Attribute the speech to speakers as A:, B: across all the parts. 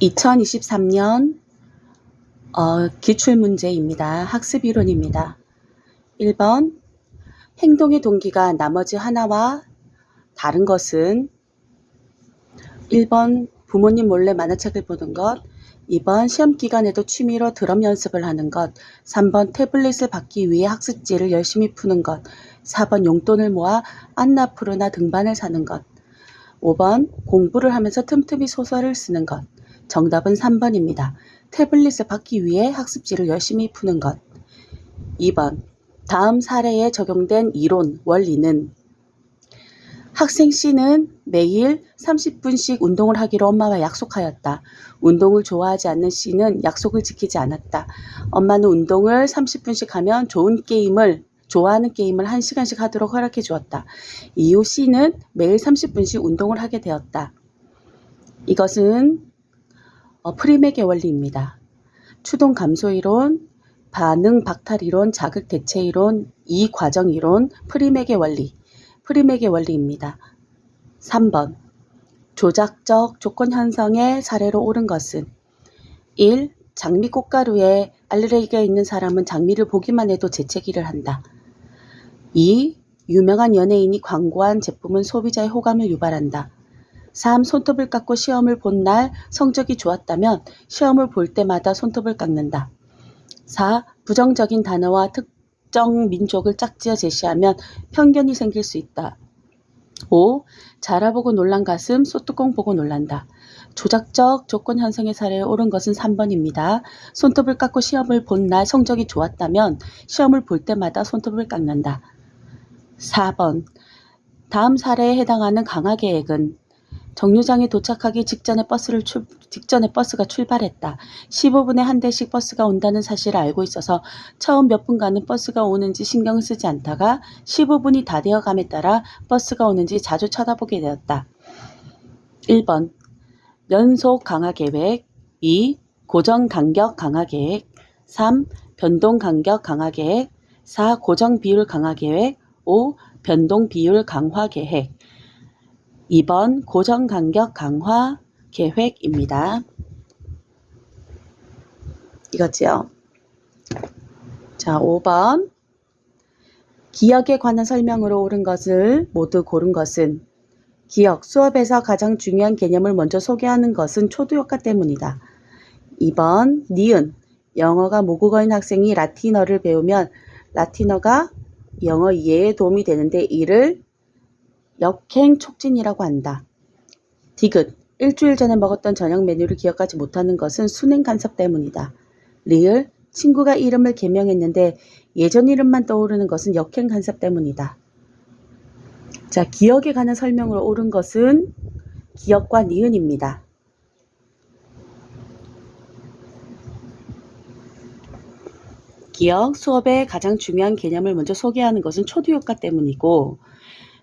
A: 2023년 기출문제입니다. 학습이론입니다. 1번 행동의 동기가 나머지 하나와 다른 것은 1번 부모님 몰래 만화책을 보는 것, 2번 시험 기간에도 취미로 드럼 연습을 하는 것, 3번 태블릿을 받기 위해 학습지를 열심히 푸는 것, 4번 용돈을 모아 안나푸르나 등반을 사는 것, 5번 공부를 하면서 틈틈이 소설을 쓰는 것. 정답은 3번입니다. 태블릿을 받기 위해 학습지를 열심히 푸는 것. 2번 다음 사례에 적용된 이론, 원리는 학생 C는 매일 30분씩 운동을 하기로 엄마와 약속하였다. 운동을 좋아하지 않는 C는 약속을 지키지 않았다. 엄마는 운동을 30분씩 하면 좋아하는 게임을 1시간씩 하도록 허락해 주었다. 이후 C는 매일 30분씩 운동을 하게 되었다. 이것은 프림에게 원리입니다. 추동 감소이론, 반응 박탈이론, 자극 대체이론, 이과정이론, 프림에게 원리입니다. 3번 조작적 조건 형성의 사례로 옳은 것은 1. 장미 꽃가루에 알레르기가 있는 사람은 장미를 보기만 해도 재채기를 한다. 2. 유명한 연예인이 광고한 제품은 소비자의 호감을 유발한다. 3. 손톱을 깎고 시험을 본 날 성적이 좋았다면 시험을 볼 때마다 손톱을 깎는다. 4. 부정적인 단어와 특정 민족을 짝지어 제시하면 편견이 생길 수 있다. 5. 잘 알아보고 놀란 가슴, 소뚜껑 보고 놀란다. 조작적 조건 형성의 사례에 옳은 것은 3번입니다. 손톱을 깎고 시험을 본 날 성적이 좋았다면 시험을 볼 때마다 손톱을 깎는다. 4번 다음 사례에 해당하는 강화 계획은 정류장에 도착하기 직전에 버스가 출발했다. 15분에 한 대씩 버스가 온다는 사실을 알고 있어서 처음 몇 분간은 버스가 오는지 신경을 쓰지 않다가 15분이 다 되어감에 따라 버스가 오는지 자주 쳐다보게 되었다. 1번 연속 강화 계획, 2. 고정 간격 강화 계획, 3. 변동 간격 강화 계획, 4. 고정 비율 강화 계획, 5. 변동 비율 강화 계획. 2번 고정 간격 강화 계획입니다. 이거지요. 자, 5번 기억에 관한 설명으로 옳은 것을 모두 고른 것은 기억, 수업에서 가장 중요한 개념을 먼저 소개하는 것은 초두효과 때문이다. 2번 니은, 영어가 모국어인 학생이 라틴어를 배우면 라틴어가 영어 이해에 도움이 되는데 이를 역행 촉진이라고 한다. 디귿, 일주일 전에 먹었던 저녁 메뉴를 기억하지 못하는 것은 수냉 간섭 때문이다. 리을, 친구가 이름을 개명했는데 예전 이름만 떠오르는 것은 역행 간섭 때문이다. 자, 기억에 관한 설명으로 옳은 것은 기억과 니은입니다. 기억, 수업의 가장 중요한 개념을 먼저 소개하는 것은 초두효과 때문이고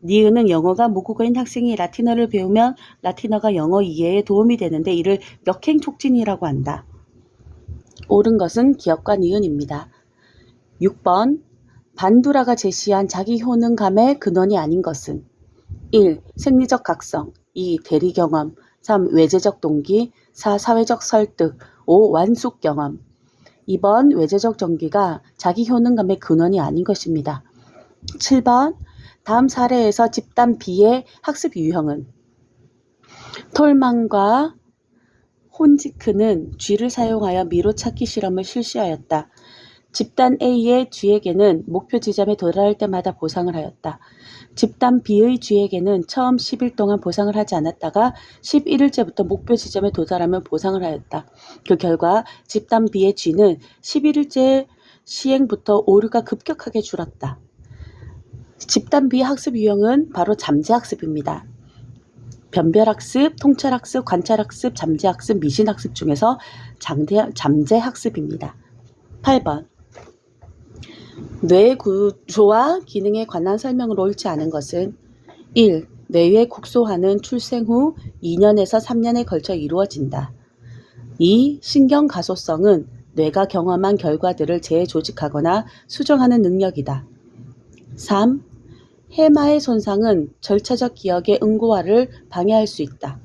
A: 니은은 영어가 모국어인 학생이 라틴어를 배우면 라틴어가 영어 이해에 도움이 되는데 이를 역행 촉진이라고 한다. 옳은 것은 기억과 니은입니다. 6번 반두라가 제시한 자기 효능감의 근원이 아닌 것은 1. 생리적 각성, 2. 대리 경험, 3. 외재적 동기, 4. 사회적 설득, 5. 완숙 경험. 2번 외재적 동기가 자기 효능감의 근원이 아닌 것입니다. 7번 다음 사례에서 집단 B의 학습 유형은 톨만과 혼지크는 쥐를 사용하여 미로 찾기 실험을 실시하였다. 집단 A의 쥐에게는 목표 지점에 도달할 때마다 보상을 하였다. 집단 B의 쥐에게는 처음 10일 동안 보상을 하지 않았다가 11일째부터 목표 지점에 도달하면 보상을 하였다. 그 결과 집단 B의 쥐는 11일째 시행부터 오류가 급격하게 줄었다. 집단 B 학습 유형은 바로 잠재학습입니다. 변별학습, 통찰학습, 관찰학습, 잠재학습, 미신학습 중에서 잠재학습입니다. 8번 뇌의 구조와 기능에 관한 설명으로 옳지 않은 것은 1. 뇌의 국소화는 출생 후 2년에서 3년에 걸쳐 이루어진다. 2. 신경가소성은 뇌가 경험한 결과들을 재조직하거나 수정하는 능력이다. 3. 해마의 손상은 절차적 기억의 응고화를 방해할 수 있다.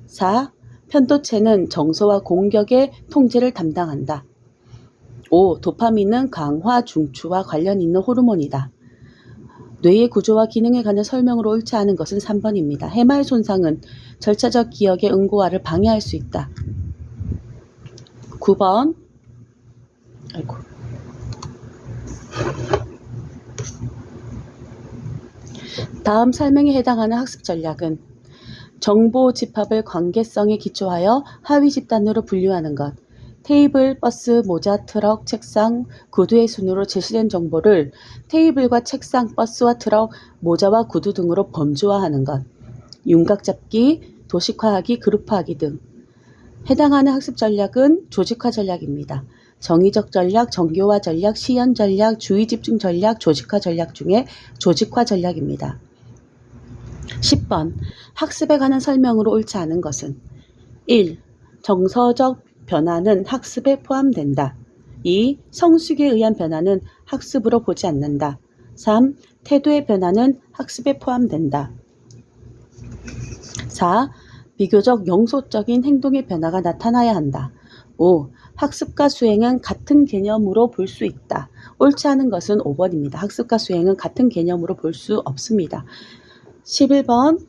A: 4. 편도체는 정서와 공격의 통제를 담당한다. 5. 도파민은 강화 중추와 관련 있는 호르몬이다. 뇌의 구조와 기능에 관한 설명으로 옳지 않은 것은 3번입니다. 해마의 손상은 절차적 기억의 응고화를 방해할 수 있다. 9번. 다음 설명에 해당하는 학습 전략은 정보 집합을 관계성에 기초하여 하위 집단으로 분류하는 것, 테이블, 버스, 모자, 트럭, 책상, 구두의 순으로 제시된 정보를 테이블과 책상, 버스와 트럭, 모자와 구두 등으로 범주화하는 것, 윤곽 잡기, 도식화하기, 그룹화하기 등. 해당하는 학습 전략은 조직화 전략입니다. 정의적 전략, 정교화 전략, 시연 전략, 주의 집중 전략, 조직화 전략 중에 조직화 전략입니다. 10번. 학습에 관한 설명으로 옳지 않은 것은 1. 정서적 변화는 학습에 포함된다. 2. 성숙에 의한 변화는 학습으로 보지 않는다. 3. 태도의 변화는 학습에 포함된다. 4. 비교적 영소적인 행동의 변화가 나타나야 한다. 5. 학습과 수행은 같은 개념으로 볼 수 있다. 옳지 않은 것은 5번입니다. 학습과 수행은 같은 개념으로 볼 수 없습니다. 11번.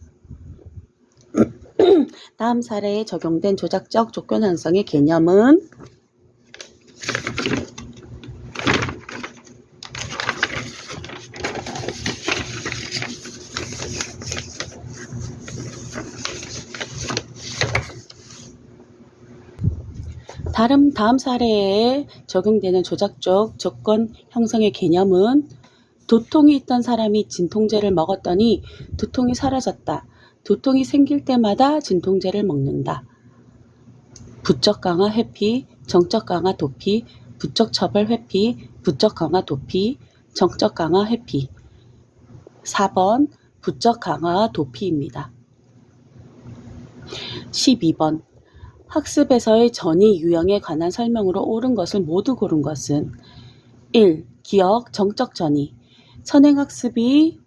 A: 다음 사례에 적용된 조작적 조건 형성의 개념은 다음 사례에 적용되는 조작적 조건 형성의 개념은 두통이 있던 사람이 진통제를 먹었더니 두통이 사라졌다. 두통이 생길 때마다 진통제를 먹는다. 부적 강화 회피, 정적 강화 도피, 부적 처벌 회피, 부적 강화 도피, 정적 강화 회피. 4번 부적 강화 도피입니다. 12번. 학습에서의 전이 유형에 관한 설명으로 옳은 것을 모두 고른 것은 1. 기억, 정적 전이. 선행학습이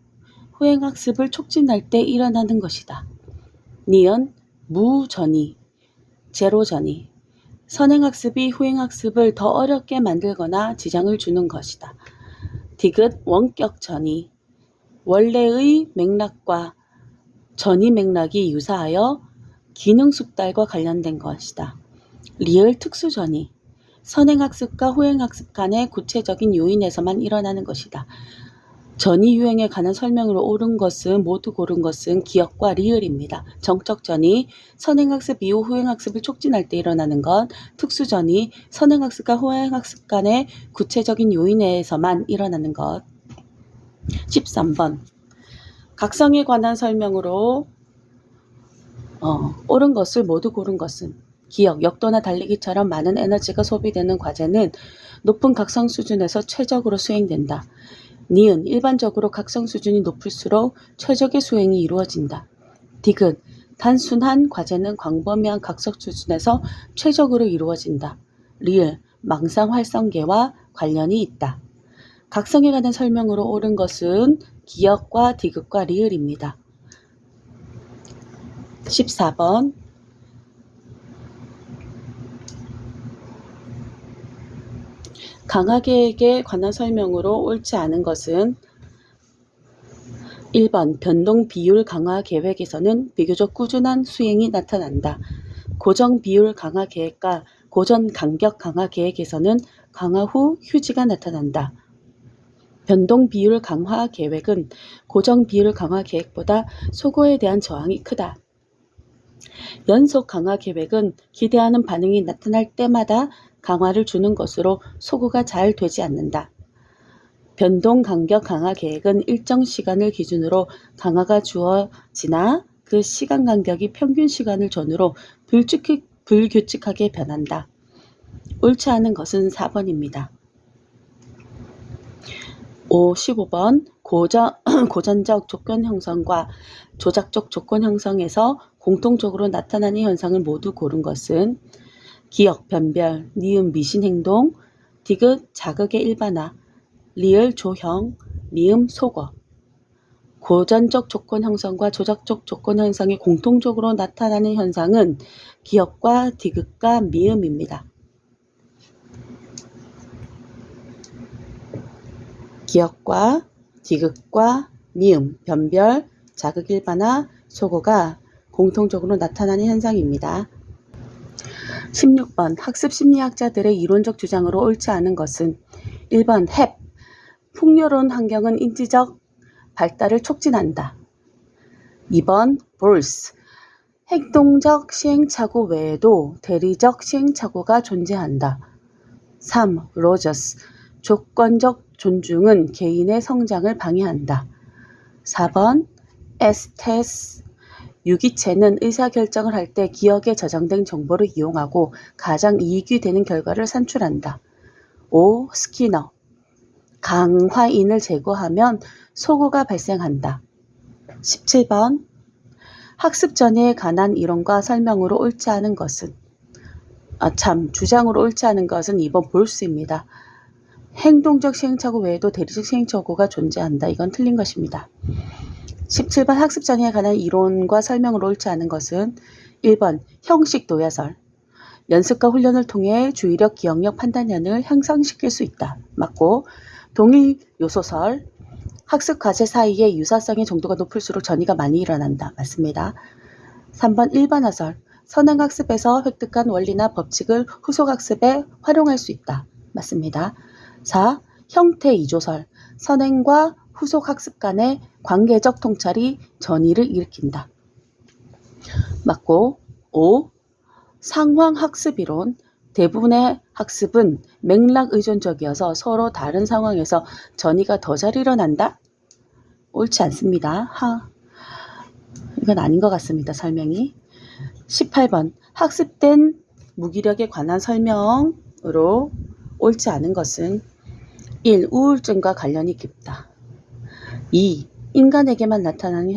A: 후행학습을 촉진할 때 일어나는 것이다. 니은, 무전이, 제로전이. 선행학습이 후행학습을 더 어렵게 만들거나 지장을 주는 것이다. 디귿, 원격전이. 원래의 맥락과 전이 맥락이 유사하여 기능 숙달과 관련된 것이다. 리을, 특수전이. 선행학습과 후행학습 간의 구체적인 요인에서만 일어나는 것이다. 전이 유형에 관한 설명으로 옳은 것은 모두 고른 것은 기억과 리을입니다. 정적 전이 선행학습 이후 후행학습을 촉진할 때 일어나는 것, 특수전이 선행학습과 후행학습 간의 구체적인 요인에서만 일어나는 것. 13번. 각성에 관한 설명으로 옳은 것을 모두 고른 것은 기억, 역도나 달리기처럼 많은 에너지가 소비되는 과제는 높은 각성 수준에서 최적으로 수행된다. 니은, 일반적으로 각성 수준이 높을수록 최적의 수행이 이루어진다. 디귿, 단순한 과제는 광범위한 각성 수준에서 최적으로 이루어진다. 리을, 망상 활성계와 관련이 있다. 각성에 관한 설명으로 옳은 것은 기억과 디귿과 리을입니다. 14번. 강화계획에 관한 설명으로 옳지 않은 것은 1번 변동 비율 강화 계획에서는 비교적 꾸준한 수행이 나타난다. 고정 비율 강화 계획과 고전 간격 강화 계획에서는 강화 후 휴지가 나타난다. 변동 비율 강화 계획은 고정 비율 강화 계획보다 소고에 대한 저항이 크다. 연속 강화 계획은 기대하는 반응이 나타날 때마다 강화를 주는 것으로 소구가 잘 되지 않는다. 변동 간격 강화 계획은 일정 시간을 기준으로 강화가 주어지나 그 시간 간격이 평균 시간을 전후로 불규칙하게 변한다. 옳지 않은 것은 4번입니다. 15번. 고전적 조건 형성과 조작적 조건 형성에서 공통적으로 나타나는 현상을 모두 고른 것은 기억, 변별, 니은, 미신 행동, 디귿, 자극의 일반화, 리을, 조형, 미음, 속어. 고전적 조건 형성과 조작적 조건 형성이 공통적으로 나타나는 현상은 기역과 디귿과 미음입니다. 기역과 디귿과 미음, 변별, 자극 일반화, 소거가 공통적으로 나타나는 현상입니다. 16번 학습 심리학자들의 이론적 주장으로 옳지 않은 것은 1번 햅, 풍요로운 환경은 인지적 발달을 촉진한다. 2번 볼스, 행동적 시행착오 외에도 대리적 시행착오가 존재한다. 3. 로저스, 조건적 존중은 개인의 성장을 방해한다. 4번 에스테스, 유기체는 의사결정을 할 때 기억에 저장된 정보를 이용하고 가장 이익이 되는 결과를 산출한다. 5. 스키너, 강화인을 제거하면 소고가 발생한다. 17번 학습 전에 관한 이론과 설명으로 옳지 않은 것은 주장으로 옳지 않은 것은 2번 볼스입니다. 행동적 시행착오 외에도 대리적 시행착오가 존재한다. 이건 틀린 것입니다. 17번 학습 전에 관한 이론과 설명으로 옳지 않은 것은 1번 형식 도야설, 연습과 훈련을 통해 주의력, 기억력, 판단력을 향상시킬 수 있다. 맞고, 동일 요소설, 학습 과제 사이의 유사성의 정도가 높을수록 전이가 많이 일어난다. 맞습니다. 3번 일반화설, 선행학습에서 획득한 원리나 법칙을 후속학습에 활용할 수 있다. 맞습니다. 4. 형태 이조설, 선행과 후속학습 간의 관계적 통찰이 전이를 일으킨다. 맞고, 5. 상황학습이론, 대부분의 학습은 맥락 의존적이어서 서로 다른 상황에서 전이가 더 잘 일어난다? 옳지 않습니다. 이건 아닌 것 같습니다. 설명이. 18번 학습된 무기력에 관한 설명으로 옳지 않은 것은 1. 우울증과 관련이 깊다. 2. 인간에게만 나타나는